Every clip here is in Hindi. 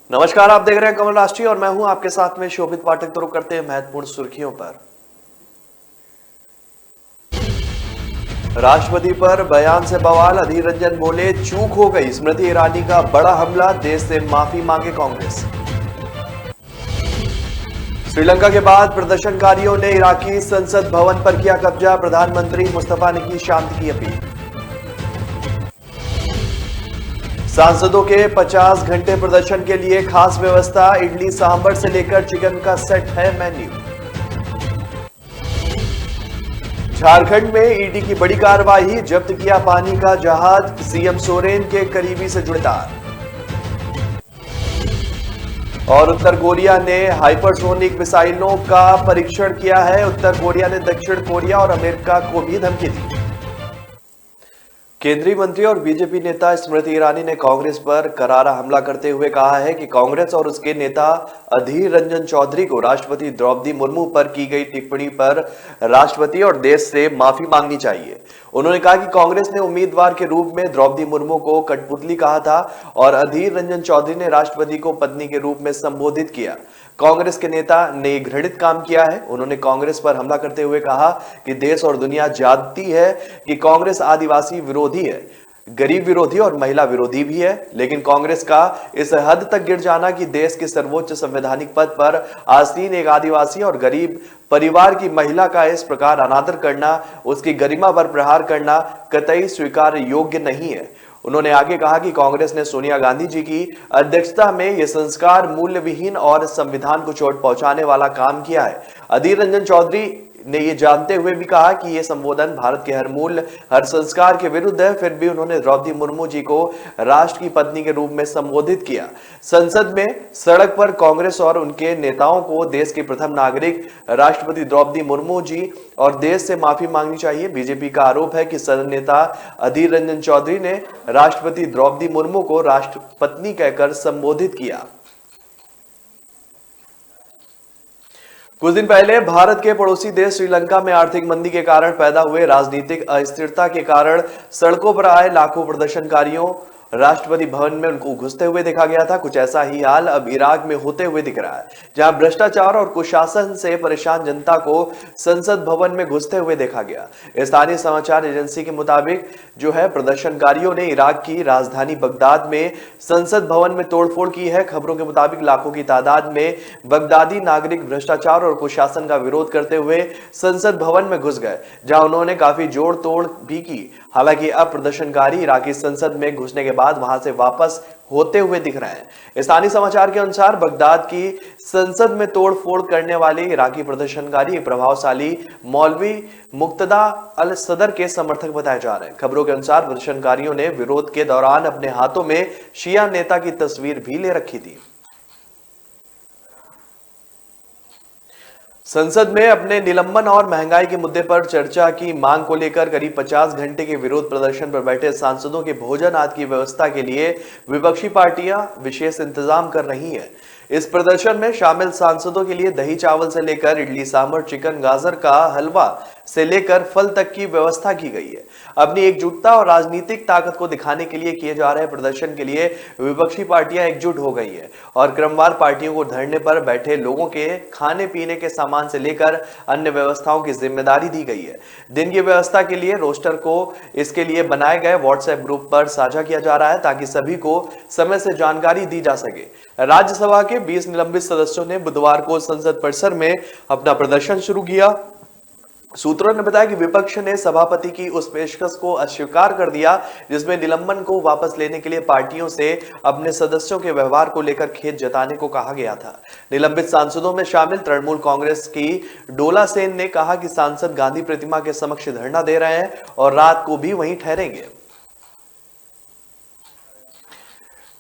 नमस्कार, आप देख रहे हैं कमल राष्ट्रीय और मैं हूं आपके साथ में शोभित पाठक। तो रुक करते हैं महत्वपूर्ण सुर्खियों पर। राष्ट्रपति पर बयान से बवाल, अधीर रंजन बोले चूक हो गई, स्मृति ईरानी का बड़ा हमला, देश से माफी मांगे कांग्रेस। श्रीलंका के बाद प्रदर्शनकारियों ने इराकी संसद भवन पर किया कब्जा, प्रधानमंत्री मुस्तफा ने की शांति की अपील। सांसदों के 50 घंटे प्रदर्शन के लिए खास व्यवस्था, इडली सांभर से लेकर चिकन का सेट है मेन्यू। झारखंड में ईडी की बड़ी कार्रवाई, जब्त किया पानी का जहाज, सीएम सोरेन के करीबी से जुड़े तार। और उत्तर कोरिया ने हाइपरसोनिक मिसाइलों का परीक्षण किया है, उत्तर कोरिया ने दक्षिण कोरिया और अमेरिका को भी धमकी दी। केंद्रीय मंत्री और बीजेपी नेता स्मृति ईरानी ने कांग्रेस पर करारा हमला करते हुए कहा है कि कांग्रेस और उसके नेता अधीर रंजन चौधरी को राष्ट्रपति द्रौपदी मुर्मू पर की गई टिप्पणी पर राष्ट्रपति और देश से माफी मांगनी चाहिए। उन्होंने कहा कि कांग्रेस ने उम्मीदवार के रूप में द्रौपदी मुर्मू को कठपुतली कहा था और अधीर रंजन चौधरी ने राष्ट्रपति को पत्नी के रूप में संबोधित किया। कांग्रेस के नेता ने घृणित काम किया है। उन्होंने कांग्रेस पर हमला करते हुए कहा कि देश और दुनिया जानती है कि कांग्रेस आदिवासी विरोधी है, गरीब विरोधी और महिला विरोधी भी है, लेकिन कांग्रेस का इस हद तक गिर जाना कि देश के सर्वोच्च संवैधानिक पद पर आसीन एक आदिवासी और गरीब परिवार की महिला का इस प्रकार अनादर करना, उसकी गरिमा पर प्रहार करना कतई स्वीकार्य योग्य नहीं है। उन्होंने आगे कहा कि कांग्रेस ने सोनिया गांधी जी की अध्यक्षता में यह संस्कार मूल्य विहीन और संविधान को चोट पहुंचाने वाला काम किया है। अधीर रंजन चौधरी ने यह जानते हुए भी कहा कि यह संबोधन भारत के हर मूल्य, हर संस्कार के विरुद्ध है, फिर भी उन्होंने द्रौपदी मुर्मू जी को राष्ट्र की पत्नी के रूप में संबोधित किया। संसद में सड़क पर कांग्रेस और उनके नेताओं को देश के प्रथम नागरिक राष्ट्रपति द्रौपदी मुर्मू जी और देश से माफी मांगनी चाहिए। बीजेपी का आरोप है कि सदन नेता अधीर रंजन चौधरी ने राष्ट्रपति द्रौपदी मुर्मू को राष्ट्रपत्नी कहकर संबोधित किया। कुछ दिन पहले भारत के पड़ोसी देश श्रीलंका में आर्थिक मंदी के कारण पैदा हुए राजनीतिक अस्थिरता के कारण सड़कों पर आए लाखों प्रदर्शनकारियों राष्ट्रपति भवन में उनको घुसते हुए देखा गया था। कुछ ऐसा ही हाल अब इराक में होते हुए दिख रहा है, जहां भ्रष्टाचार और कुशासन से परेशान जनता को संसद भवन में घुसते हुए देखा गया। स्थानीय समाचार एजेंसी के मुताबिक जो है प्रदर्शनकारियों ने इराक की राजधानी बगदाद में संसद भवन में तोड़फोड़ की है। खबरों के मुताबिक लाखों की तादाद में बगदादी नागरिक भ्रष्टाचार और कुशासन का विरोध करते हुए संसद भवन में घुस गए, जहां उन्होंने काफी जोड़ तोड़ भी की। हालांकि अब प्रदर्शनकारी इराकी संसद में घुसने के बाद वहां से वापस होते हुए दिख रहे हैं। स्थानीय समाचार के अनुसार बगदाद की संसद में तोड़फोड़ करने वाले इराकी प्रदर्शनकारी एक प्रभावशाली मौलवी मुक्तदा अल सदर के समर्थक बताए जा रहे हैं। खबरों के अनुसार प्रदर्शनकारियों ने विरोध के दौरान अपने हाथों में शिया नेता की तस्वीर भी ले रखी थी। संसद में अपने निलंबन और महंगाई के मुद्दे पर चर्चा की मांग को लेकर करीब 50 घंटे के विरोध प्रदर्शन पर बैठे सांसदों के भोजन आदि की व्यवस्था के लिए विपक्षी पार्टियां विशेष इंतजाम कर रही हैं। इस प्रदर्शन में शामिल सांसदों के लिए दही चावल से लेकर इडली सांभर, चिकन, गाजर का हलवा से लेकर फल तक की व्यवस्था की गई है। अपनी एकजुटता और राजनीतिक ताकत को दिखाने के लिए किए जा रहे प्रदर्शन के लिए विपक्षी पार्टियां एकजुट हो गई है और क्रमवार पार्टियों को धरने पर बैठे लोगों के खाने पीने के सामान से लेकर अन्य व्यवस्थाओं की जिम्मेदारी दी गई है। दिन की व्यवस्था के लिए रोस्टर को इसके लिए बनाए गए व्हाट्सएप ग्रुप पर साझा किया जा रहा है ताकि सभी को समय से जानकारी दी जा सके। राज्यसभा के 20 निलंबित सदस्यों ने बुधवार को संसद परिसर में अपना प्रदर्शन शुरू किया। सूत्रों ने बताया कि विपक्ष ने सभापति की उस पेशकश को अस्वीकार कर दिया जिसमें निलंबन को वापस लेने के लिए पार्टियों से अपने सदस्यों के व्यवहार को लेकर खेद जताने को कहा गया था। निलंबित सांसदों में शामिल तृणमूल कांग्रेस की डोला सेन ने कहा कि सांसद गांधी प्रतिमा के समक्ष धरना दे रहे हैं और रात को भी वहीं ठहरेंगे।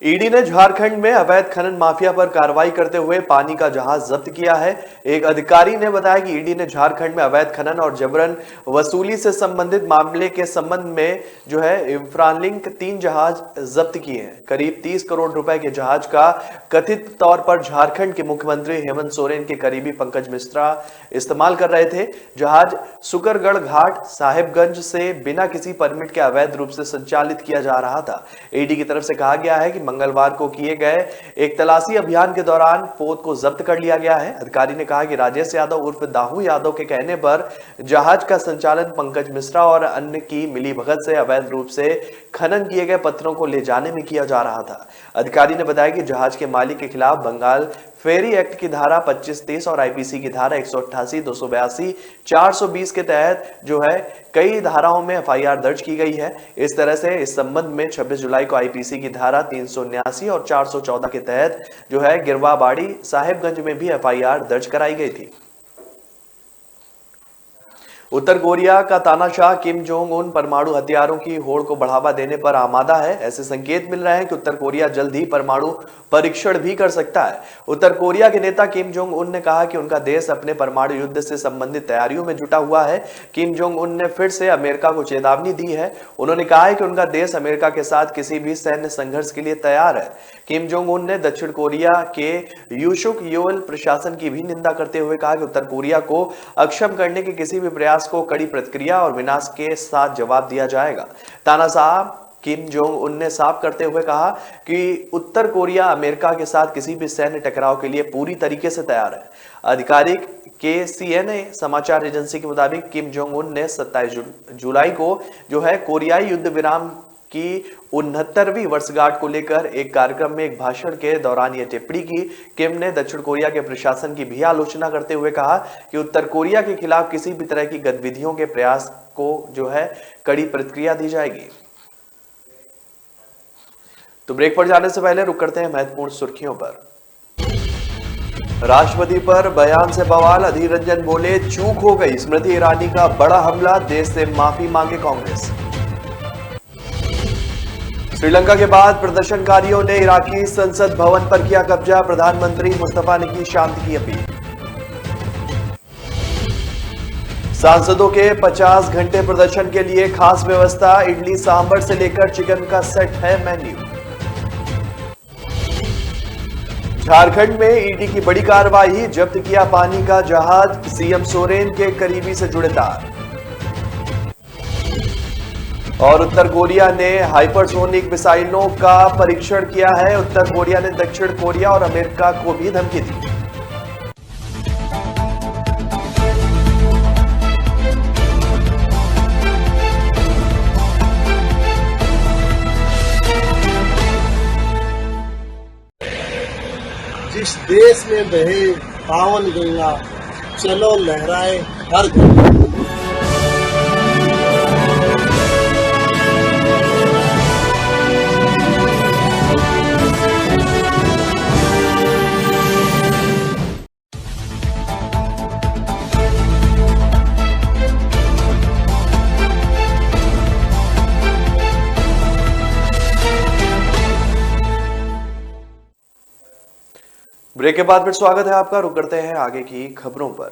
ईडी ने झारखंड में अवैध खनन माफिया पर कार्रवाई करते हुए पानी का जहाज जब्त किया है। एक अधिकारी ने बताया कि ईडी ने झारखंड में अवैध खनन और जबरन वसूली से संबंधित मामले के संबंध में जो है इंफ्रालिंक 3 जहाज जब्त किए हैं। करीब 30 करोड़ रुपए के जहाज का कथित तौर पर झारखंड के मुख्यमंत्री हेमंत सोरेन के करीबी पंकज मिश्रा इस्तेमाल कर रहे थे। जहाज सुकरगढ़ घाट साहेबगंज से बिना किसी परमिट के अवैध रूप से संचालित किया जा रहा था। ईडी की तरफ से कहा गया है कि मंगलवार को किए गए एक तलाशी अभियान के दौरान पोत को जब्त कर लिया गया है। अधिकारी ने कहा कि राजेश यादव उर्फ दाहू यादव के कहने पर जहाज का संचालन पंकज मिश्रा और अन्य की मिलीभगत से अवैध रूप से खनन किए गए पत्थरों को ले जाने में किया जा रहा था। अधिकारी ने बताया कि जहाज के मालिक के खिलाफ बंगाल फेरी एक्ट की धारा 2530 और आईपीसी की धारा 188, 282, 420 के तहत जो है कई धाराओं में एफआईआर दर्ज की गई है। इस तरह से इस संबंध में 26 जुलाई को आईपीसी की धारा 379 और 414 के तहत जो है गिरवाबाड़ी साहेबगंज में भी एफआईआर दर्ज कराई गई थी। उत्तर कोरिया का तानाशाह किम जोंग उन परमाणु हथियारों की होड़ को बढ़ावा देने पर आमादा है। ऐसे संकेत मिल रहे हैं कि उत्तर कोरिया जल्द ही परमाणु परीक्षण भी कर सकता है। उत्तर कोरिया के नेता किम जोंग उन ने कहा कि उनका देश अपने परमाणु युद्ध से संबंधित तैयारियों में जुटा हुआ है। किम जोंग उन ने फिर से अमेरिका को चेतावनी दी है। उन्होंने कहा है कि उनका देश अमेरिका के साथ किसी भी सैन्य संघर्ष के लिए तैयार है। किम जोंग उन ने दक्षिण कोरिया के यूसुक योल प्रशासन की भी निंदा करते हुए कहा कि उत्तर कोरिया को अक्षम करने के किसी भी प्रयास को कड़ी प्रतिक्रिया और विनाश के साथ जवाब दिया जाएगा। तानाशाह किम जोंग उन ने साफ करते हुए कहा कि उत्तर कोरिया अमेरिका के साथ किसी भी सैन्य टकराव के लिए पूरी तरीके से तैयार है। आधिकारिक KCNA समाचार एजेंसी के मुताबिक किम जोंग उन ने 27 जुलाई को जो है कोरियाई युद्ध विराम की 69वीं वर्षगांठ को लेकर एक कार्यक्रम में एक भाषण के दौरान यह टिप्पणी की। किम ने दक्षिण कोरिया के प्रशासन की भी आलोचना करते हुए कहा कि उत्तर कोरिया के खिलाफ किसी भी तरह की गतिविधियों के प्रयास को जो है कड़ी प्रतिक्रिया दी जाएगी। तो ब्रेक पर जाने से पहले रुक करते हैं महत्वपूर्ण सुर्खियों पर। राष्ट्रपति पर बयान से बवाल, अधीर रंजन बोले चूक हो गई, स्मृति ईरानी का बड़ा हमला, देश से माफी मांगे कांग्रेस। श्रीलंका के बाद प्रदर्शनकारियों ने इराकी संसद भवन पर किया कब्जा, प्रधानमंत्री मुस्तफा ने की शांति की अपील। सांसदों के 50 घंटे प्रदर्शन के लिए खास व्यवस्था, इडली सांभर से लेकर चिकन का सेट है मेन्यू। झारखंड में ईडी की बड़ी कार्रवाई, जब्त किया पानी का जहाज, सीएम सोरेन के करीबी से जुड़े तार। और उत्तर कोरिया ने हाइपरसोनिक मिसाइलों का परीक्षण किया है। उत्तर कोरिया ने दक्षिण कोरिया और अमेरिका को भी धमकी दी। जिस देश में बहे पावन गंगा, चलो लहराए हर गंगा। ब्रेक के बाद फिर स्वागत है आपका। रुक करते हैं आगे की खबरों पर।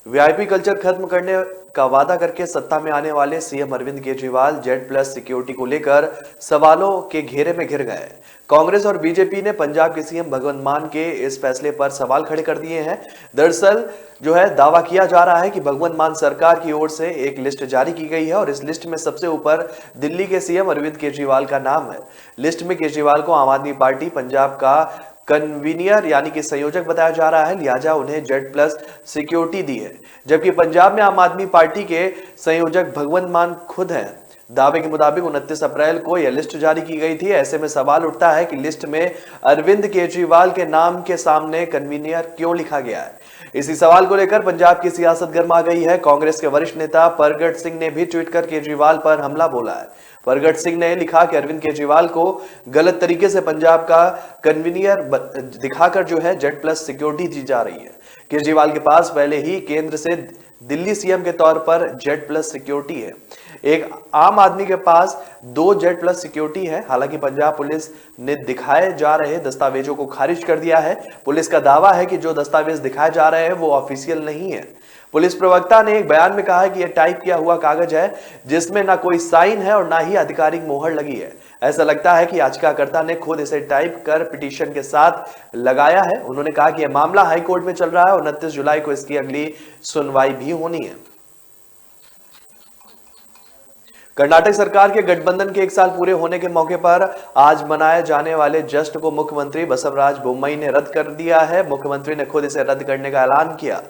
वीआईपी कल्चर खत्म करने का वादा करके सत्ता में आने वाले CM Arvind Kejriwal Z+ security को लेकर सवालों के घेरे में घिर गए। कांग्रेस और बीजेपी ने पंजाब के सीएम भगवंत मान के इस फैसले पर सवाल खड़े कर दिए हैं। दरअसल जो है दावा किया जा रहा है कि भगवंत मान सरकार की ओर से एक लिस्ट जारी की गई है और इस लिस्ट में सबसे ऊपर दिल्ली के सीएम अरविंद केजरीवाल का नाम है। लिस्ट में केजरीवाल को आम आदमी पार्टी पंजाब का कन्वीनियर यानी कि संयोजक बताया जा रहा है, लिहाजा उन्हें Z+ सिक्योरिटी दी है, जबकि पंजाब में आम आदमी पार्टी के संयोजक भगवंत मान खुद हैं। दावे के मुताबिक 29 अप्रैल को यह लिस्ट जारी की गई थी। ऐसे में सवाल उठता है कि लिस्ट में अरविंद केजरीवाल के नाम के सामने कन्वीनियर क्यों लिखा गया है। इसी सवाल को लेकर पंजाब की सियासत गर्मा गई है। कांग्रेस के वरिष्ठ नेता परगट सिंह ने भी ट्वीट कर केजरीवाल पर हमला बोला है। परगट सिंह ने लिखा कि अरविंद केजरीवाल को गलत तरीके से पंजाब का कन्वीनियर दिखाकर जो है Z+ सिक्योरिटी दी जा रही है। केजरीवाल के पास पहले ही केंद्र से दिल्ली सीएम के तौर पर Z+ सिक्योरिटी है। एक आम आदमी के पास 2 Z+ सिक्योरिटी है। हालांकि पंजाब पुलिस ने दिखाए जा रहे दस्तावेजों को खारिज कर दिया है। पुलिस का दावा है कि जो दस्तावेज दिखाए जा रहे हैं वो ऑफिशियल नहीं है। पुलिस प्रवक्ता ने एक बयान में कहा है कि यह टाइप किया हुआ कागज है जिसमें ना कोई साइन है और ना ही आधिकारिक मोहर लगी है। ऐसा लगता है कि याचिकाकर्ता ने खुद इसे टाइप कर पिटीशन के साथ लगाया है। उन्होंने कहा कि यह मामला हाई कोर्ट में चल रहा है और 29 जुलाई को इसकी अगली सुनवाई भी होनी है। कर्नाटक सरकार के गठबंधन के 1 साल पूरे होने के मौके पर आज मनाए जाने वाले जश्न को मुख्यमंत्री बसवराज बोम्मई ने रद्द कर दिया है। मुख्यमंत्री ने खुद इसे रद्द करने का ऐलान किया।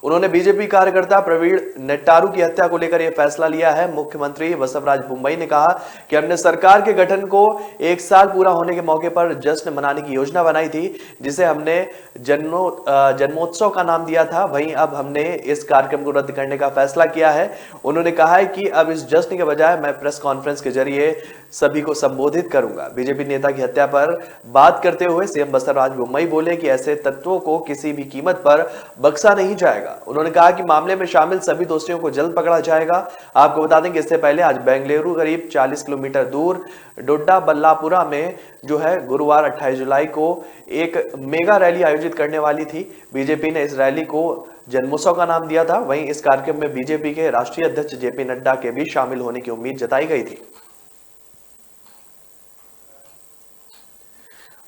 उन्होंने बीजेपी कार्यकर्ता प्रवीण नेट्टारू की हत्या को लेकर यह फैसला लिया है। मुख्यमंत्री बसवराज बोम्मई ने कहा कि हमने सरकार के गठन को 1 साल पूरा होने के मौके पर जश्न मनाने की योजना बनाई थी, जिसे हमने जन्मोत्सव का नाम दिया था। वहीं अब हमने इस कार्यक्रम को रद्द करने का फैसला किया है। उन्होंने कहा है कि अब इस जश्न के बजाय मैं प्रेस कॉन्फ्रेंस के जरिए सभी को संबोधित करूंगा। बीजेपी नेता की हत्या पर बात करते हुए सीएम बसवराज बोम्मई बोले कि ऐसे तत्वों को किसी भी कीमत पर बख्शा नहीं जाएगा। उन्होंने कहा कि मामले में शामिल सभी दोषियों को जल्द पकड़ा जाएगा। आपको बता दें कि इससे पहले आज बेंगलुरु करीब 40 किलोमीटर दूर डोड्डा बल्लापुरा में जो है गुरुवार 28 जुलाई को एक मेगा रैली आयोजित करने वाली थी। बीजेपी ने इस रैली को जन्मोत्सव का नाम दिया था। वहीं इस कार्यक्रम में बीजेपी के राष्ट्रीय अध्यक्ष जेपी नड्डा के भी शामिल होने की उम्मीद जताई गई थी।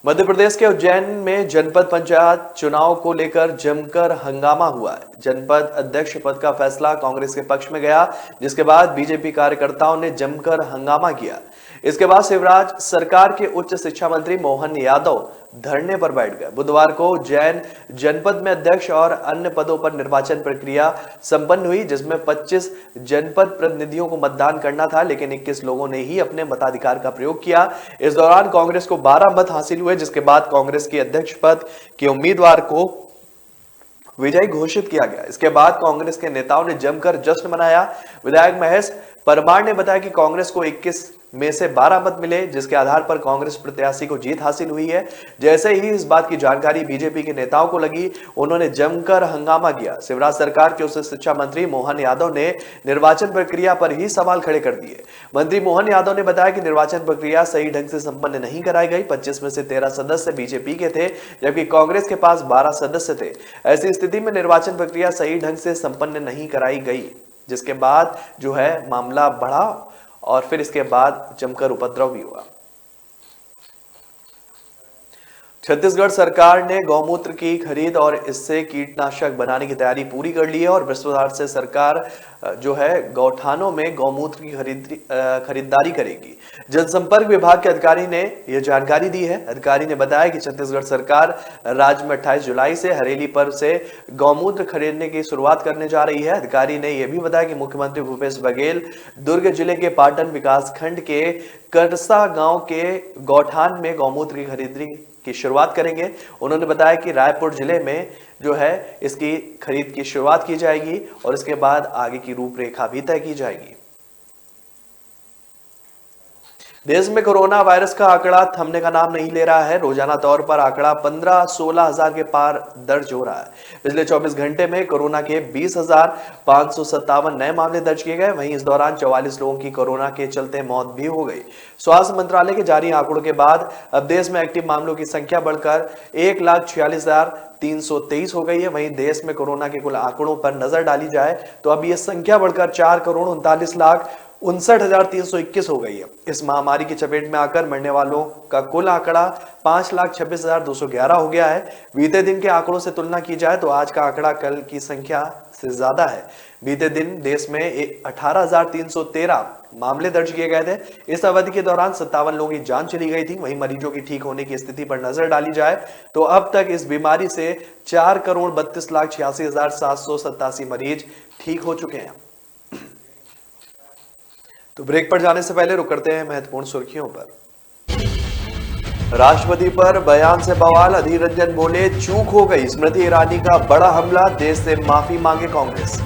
मध्य प्रदेश के उज्जैन में जनपद पंचायत चुनाव को लेकर जमकर हंगामा हुआ है। जनपद अध्यक्ष पद का फैसला कांग्रेस के पक्ष में गया, जिसके बाद बीजेपी कार्यकर्ताओं ने जमकर हंगामा किया। इसके बाद शिवराज सरकार के उच्च शिक्षा मंत्री मोहन यादव धरने पर बैठ गए। बुधवार को उज्जैन जनपद में अध्यक्ष और अन्य पदों पर निर्वाचन प्रक्रिया संपन्न हुई, जिसमें 25 जनपद प्रतिनिधियों को मतदान करना था, लेकिन 21 लोगों ने ही अपने मताधिकार का प्रयोग किया। इस दौरान कांग्रेस को 12 मत हासिल हुए, जिसके बाद कांग्रेस के अध्यक्ष पद के उम्मीदवार को विजयी घोषित किया गया। इसके बाद कांग्रेस के नेताओं ने जमकर जश्न मनाया। विधायक महेश परमार ने बताया कि कांग्रेस को 21 में से 12 मत मिले, जिसके आधार पर कांग्रेस प्रत्याशी को जीत हासिल हुई है। जैसे ही इस बात की जानकारी बीजेपी के नेताओं को लगी, उन्होंने जमकर हंगामा किया। शिवराज सरकार के उच्च शिक्षा मंत्री मोहन यादव ने निर्वाचन प्रक्रिया पर ही सवाल खड़े कर दिए। मंत्री मोहन यादव ने बताया कि निर्वाचन प्रक्रिया सही ढंग से संपन्न नहीं कराई गई। 25 में से 13 सदस्य बीजेपी के थे, जबकि कांग्रेस के पास 12 सदस्य थे। ऐसी स्थिति में निर्वाचन प्रक्रिया सही ढंग से संपन्न नहीं कराई गई, जिसके बाद जो है मामला बढ़ा और फिर इसके बाद जमकर उपद्रव भी हुआ। छत्तीसगढ़ सरकार ने गौमूत्र की खरीद और इससे कीटनाशक बनाने की तैयारी पूरी कर ली है और बृहस्पतिवार से सरकार जो है गौठानों में गौमूत्र की खरीदारी करेगी। जनसंपर्क विभाग के अधिकारी ने यह जानकारी दी है। अधिकारी ने बताया कि छत्तीसगढ़ सरकार राज्य में 28 जुलाई से हरेली पर्व से गौमूत्र खरीदने की शुरुआत करने जा रही है। अधिकारी ने यह भी बताया कि मुख्यमंत्री भूपेश बघेल दुर्ग जिले के पाटन विकास खंड के करसा गांव के गौठान में गौमूत्र की खरीदारी की शुरुआत करेंगे। उन्होंने बताया कि रायपुर जिले में जो है इसकी खरीद की शुरुआत की जाएगी और इसके बाद आगे की रूपरेखा भी तय की जाएगी। देश में कोरोना वायरस का आंकड़ा थमने का नाम नहीं ले रहा है। रोजाना तौर पर आंकड़ा 15-16 हजार के पार दर्ज हो रहा है। पिछले 24 घंटे में कोरोना के 20,557 नए मामले दर्ज किए गए। वहीं इस दौरान 44 लोगों की कोरोना के चलते मौत भी हो गई। स्वास्थ्य मंत्रालय के जारी आंकड़ों के बाद अब देश में एक्टिव मामलों की संख्या बढ़कर 1,46,323 हो गई है। वहीं देश में कोरोना के कुल आंकड़ों पर नजर डाली जाए तो अब यह संख्या बढ़कर 4,39,59,321 हो गई है। इस महामारी की चपेट में आकर मरने वालों का कुल आंकड़ा 5,26,211 हो गया है। बीते दिन के आंकड़ों से तुलना की जाए तो आज का आंकड़ा कल की संख्या से ज्यादा है। बीते दिन देश में 18,313 मामले दर्ज किए गए थे। इस अवधि के दौरान 57 लोगों की जान चली गई थी। वहीं मरीजों की ठीक होने की स्थिति पर नजर डाली जाए तो अब तक इस बीमारी से 4,32,86,787 मरीज ठीक हो चुके हैं। तो ब्रेक पर जाने से पहले रुक करते हैं महत्वपूर्ण सुर्खियों पर। राष्ट्रपति पर बयान से बवाल, अधीर रंजन बोले चूक हो गई। स्मृति ईरानी का बड़ा हमला, देश से माफी मांगे कांग्रेस।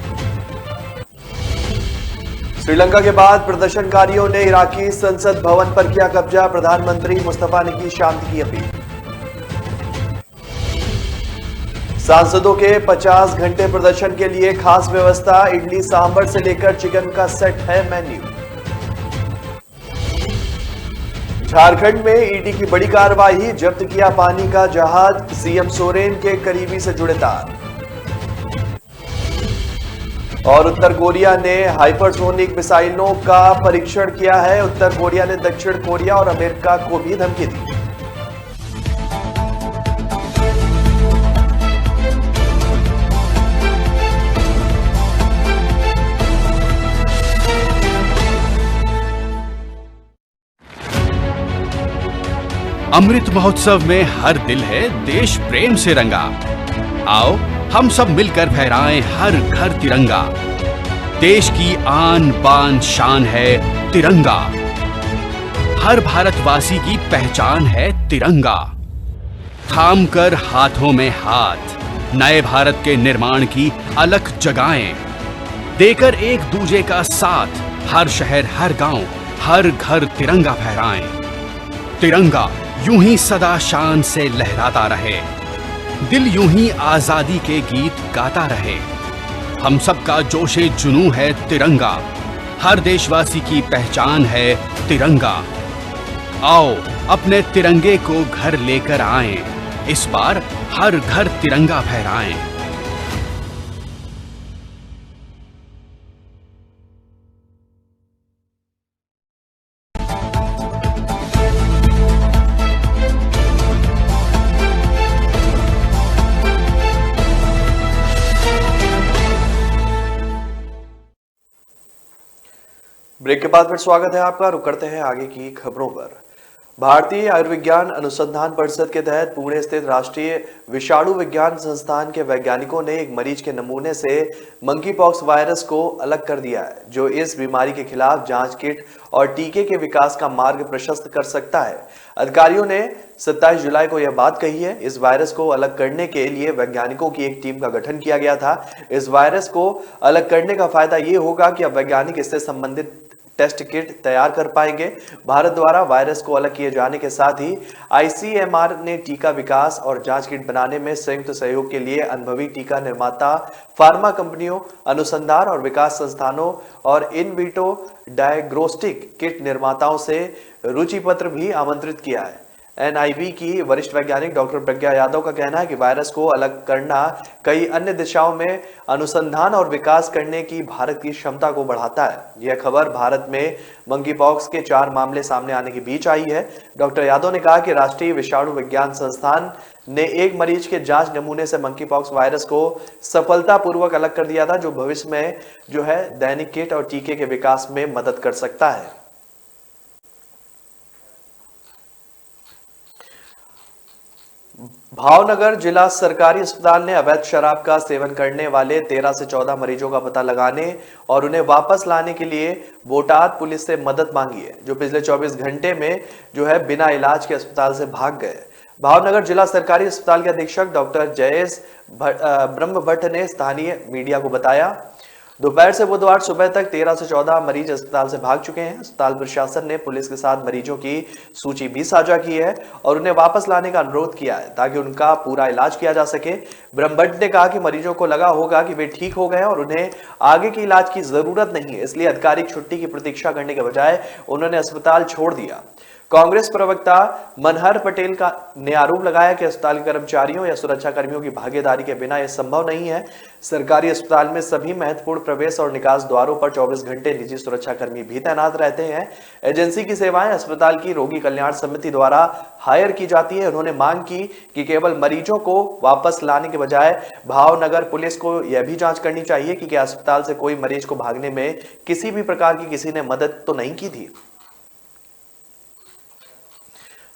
श्रीलंका के बाद प्रदर्शनकारियों ने इराकी संसद भवन पर किया कब्जा, प्रधानमंत्री मुस्तफा ने की शांति की अपील। सांसदों के 50 घंटे प्रदर्शन के लिए खास व्यवस्था, इडली सांभर से लेकर चिकन का सेट है मेन्यू। झारखंड में ईडी की बड़ी कार्रवाई, जब्त किया पानी का जहाज, सीएम सोरेन के करीबी से जुड़े तार। और उत्तर कोरिया ने हाइपरसोनिक मिसाइलों का परीक्षण किया है। उत्तर कोरिया ने दक्षिण कोरिया और अमेरिका को भी धमकी दी। अमृत महोत्सव में हर दिल है देश प्रेम से रंगा। आओ हम सब मिलकर फहराएं हर घर तिरंगा। देश की आन बान शान है तिरंगा। हर भारतवासी की पहचान है तिरंगा। थाम कर हाथों में हाथ नए भारत के निर्माण की अलख जगाएं। देकर एक दूजे का साथ हर शहर हर गांव हर घर तिरंगा फहराएं। तिरंगा यूं ही सदा शान से लहराता रहे। दिल यूं ही आजादी के गीत गाता रहे। हम सबका जोशे जुनून है तिरंगा। हर देशवासी की पहचान है तिरंगा। आओ अपने तिरंगे को घर लेकर आएं। इस बार हर घर तिरंगा फहराएं। ब्रेक के बाद फिर स्वागत है आपका। रुक करते हैं आगे की खबरों पर। भारतीय आयुर्विज्ञान अनुसंधान परिषद के तहत पुणे स्थित राष्ट्रीय विषाणु विज्ञान संस्थान के वैज्ञानिकों ने एक मरीज के नमूने से मंकी पॉक्स वायरस को अलग कर दिया है, जो इस बीमारी के खिलाफ जांच किट और टीके के विकास का मार्ग प्रशस्त कर सकता है। अधिकारियों ने 27 जुलाई को यह बात कही है। इस वायरस को अलग करने के लिए वैज्ञानिकों की एक टीम का गठन किया गया था। इस वायरस को अलग करने का फायदा ये होगा कि अब वैज्ञानिक इससे संबंधित टेस्ट किट तैयार कर पाएंगे। भारत द्वारा वायरस को अलग किए जाने के साथ ही आईसीएमआर ने टीका विकास और जांच किट बनाने में संयुक्त सहयोग के लिए अनुभवी टीका निर्माता, फार्मा कंपनियों, अनुसंधान और विकास संस्थानों और इन विट्रो डायग्नोस्टिक किट निर्माताओं से रुचि पत्र भी आमंत्रित किया है। एनआईवी की वरिष्ठ वैज्ञानिक डॉक्टर प्रज्ञा यादव का कहना है कि वायरस को अलग करना कई अन्य दिशाओं में अनुसंधान और विकास करने की भारत की क्षमता को बढ़ाता है। यह खबर भारत में मंकी पॉक्स के 4 मामले सामने आने के बीच आई है। डॉक्टर यादव ने कहा कि राष्ट्रीय विषाणु विज्ञान संस्थान ने एक मरीज के जांच नमूने से मंकी पॉक्स वायरस को सफलतापूर्वक अलग कर दिया था, जो भविष्य में दैनिक किट और टीके के विकास में मदद कर सकता है। भावनगर जिला सरकारी अस्पताल ने अवैध शराब का सेवन करने वाले 13 से 14 मरीजों का पता लगाने और उन्हें वापस लाने के लिए बोटाद पुलिस से मदद मांगी है, जो पिछले 24 घंटे में बिना इलाज के अस्पताल से भाग गए। भावनगर जिला सरकारी अस्पताल के अधीक्षक डॉक्टर जयेश ब्रह्मभट्ट ने स्थानीय मीडिया को बताया, दोपहर से बुधवार सुबह तक 13 से 14 मरीज अस्पताल से भाग चुके हैं। अस्पताल प्रशासन ने पुलिस के साथ मरीजों की सूची भी साझा की है और उन्हें वापस लाने का अनुरोध किया है, ताकि उनका पूरा इलाज किया जा सके। ब्रह्मभट्ट ने कहा कि मरीजों को लगा होगा कि वे ठीक हो गए और उन्हें आगे की इलाज की जरूरत नहीं है, इसलिए आधिकारिक छुट्टी की प्रतीक्षा करने के बजाय उन्होंने अस्पताल छोड़ दिया। कांग्रेस प्रवक्ता मनहर पटेल ने आरोप लगाया कि अस्पताल के कर्मचारियों या सुरक्षा कर्मियों की भागीदारी के बिना यह संभव नहीं है। सरकारी अस्पताल में सभी महत्वपूर्ण प्रवेश और निकास द्वारों पर 24 घंटे निजी सुरक्षा कर्मी भी तैनात रहते हैं। एजेंसी की सेवाएं अस्पताल की रोगी कल्याण समिति द्वारा हायर की जाती है। उन्होंने मांग की कि केवल मरीजों को वापस लाने के बजाय भावनगर पुलिस को यह भी जांच करनी चाहिए कि क्या अस्पताल से कोई मरीज को भागने में किसी भी प्रकार की किसी ने मदद तो नहीं की थी।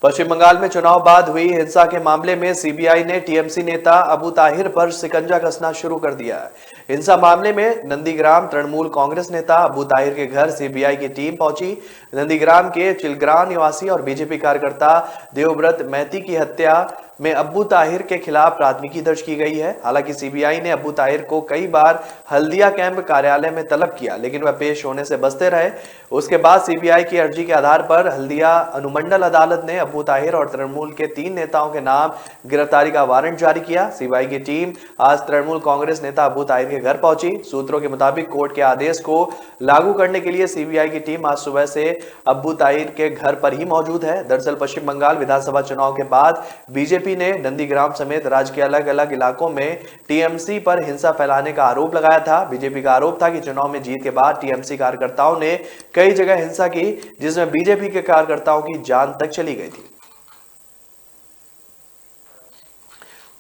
पश्चिम बंगाल में चुनाव बाद हुई हिंसा के मामले में सीबीआई ने टीएमसी नेता अबू ताहिर पर शिकंजा कसना शुरू कर दिया है। हिंसा मामले में नंदीग्राम तृणमूल कांग्रेस नेता अबू ताहिर के घर सीबीआई की टीम पहुंची। नंदीग्राम के चिलग्राम निवासी और बीजेपी कार्यकर्ता देवव्रत मैती की हत्या में अबू ताहिर के खिलाफ प्राथमिकी दर्ज की गई है। हालांकि सीबीआई ने अबू ताहिर को कई बार हल्दिया कैंप कार्यालय में तलब किया, लेकिन वह पेश होने से बचते रहे। उसके बाद सीबीआई की अर्जी के आधार पर हल्दिया अनुमंडल अदालत ने अबू ताहिर और तृणमूल के 3 नेताओं के नाम गिरफ्तारी का वारंट जारी किया। सीबीआई की टीम आज तृणमूल कांग्रेस नेता अबू ताहिर के घर पहुंची। सूत्रों के मुताबिक कोर्ट के आदेश को लागू करने के लिए सीबीआई की टीम आज सुबह से अबू ताहिर के घर पर ही मौजूद है। दरअसल पश्चिम बंगाल विधानसभा चुनाव के बाद बीजेपी ने नंदीग्राम समेत राज्य के अलग अलग इलाकों में टीएमसी पर हिंसा फैलाने का आरोप लगाया था। बीजेपी का आरोप था कि चुनाव में जीत के बाद टीएमसी कार्यकर्ताओं ने कई जगह हिंसा की, जिसमें बीजेपी के कार्यकर्ताओं की जान तक चली गई थी।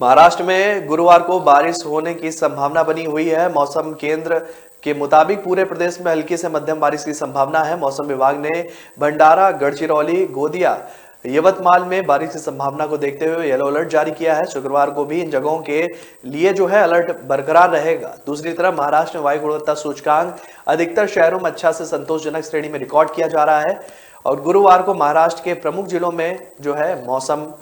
महाराष्ट्र में गुरुवार को बारिश होने की संभावना बनी हुई है। मौसम केंद्र के मुताबिक पूरे प्रदेश में हल्की से मध्यम बारिश की संभावना है। मौसम विभाग ने भंडारा, गढ़चिरौली, गोंदिया, यवतमाल में बारिश की संभावना को देखते हुए येलो अलर्ट जारी किया है। शुक्रवार को भी इन जगहों के लिए जो है अलर्ट बरकरार रहेगा। दूसरी तरफ महाराष्ट्र में वायु गुणवत्ता सूचकांक अधिकतर शहरों में अच्छा से संतोषजनक श्रेणी में रिकॉर्ड किया जा रहा है और गुरुवार को महाराष्ट्र के प्रमुख जिलों में जो है मौसम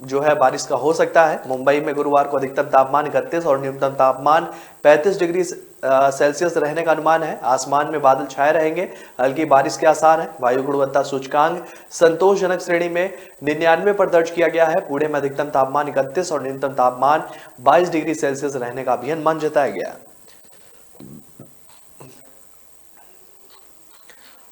जो है बारिश का हो सकता है। मुंबई में गुरुवार को अधिकतम तापमान 31 और न्यूनतम तापमान 35 डिग्री सेल्सियस रहने का अनुमान है। आसमान में बादल छाए रहेंगे, हल्की बारिश के आसार हैं। वायु गुणवत्ता सूचकांक संतोषजनक श्रेणी में 99 पर दर्ज किया गया है। पुणे में अधिकतम तापमान 31 और न्यूनतम तापमान 22 डिग्री सेल्सियस रहने का भी अनुमान जताया गया है।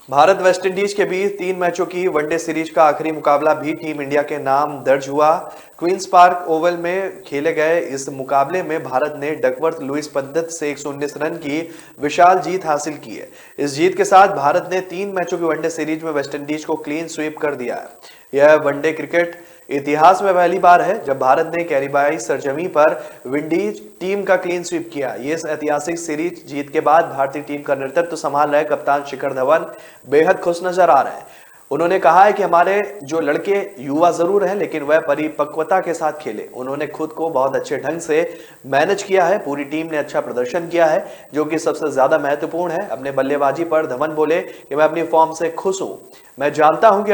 भारत वेस्टइंडीज के बीच 3 मैचों की वनडे सीरीज का आखिरी मुकाबला भी टीम इंडिया के नाम दर्ज हुआ। क्वींस पार्क ओवल में खेले गए इस मुकाबले में भारत ने डकवर्थ लुईस पद्धति से 119 रन की विशाल जीत हासिल की है। इस जीत के साथ भारत ने 3 मैचों की वनडे सीरीज में वेस्टइंडीज को क्लीन स्वीप कर दिया है। यह वनडे क्रिकेट इतिहास में पहली बार है जब भारत ने कैरिबियाई सरजमी पर विंडीज टीम का क्लीन स्वीप किया। ये ऐतिहासिक सीरीज जीत के बाद भारतीय टीम का नेतृत्व संभाल रहे कप्तान शिखर धवन बेहद खुश नजर आ रहे हैं। उन्होंने कहा है कि हमारे जो लड़के युवा जरूर हैं लेकिन वह परिपक्वता के साथ खेले। उन्होंने खुद को बहुत अच्छे ढंग से मैनेज किया है। पूरी टीम ने अच्छा प्रदर्शन किया है जो कि सबसे ज्यादा महत्वपूर्ण है। अपने बल्लेबाजी पर धवन बोले कि मैं अपनी फॉर्म से खुश हूं। मैं जानता हूं कि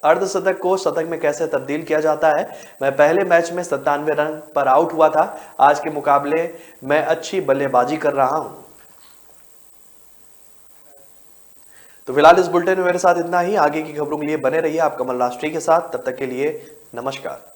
अर्धशतक को शतक में कैसे तब्दील किया जाता है। मैं पहले मैच में 97 रन पर आउट हुआ था। आज के मुकाबले मैं अच्छी बल्लेबाजी कर रहा हूं। तो फिलहाल इस बुलेटिन में मेरे साथ इतना ही। आगे की खबरों के लिए बने रहिए आप कमल राष्ट्रीय के साथ। तब तक के लिए नमस्कार।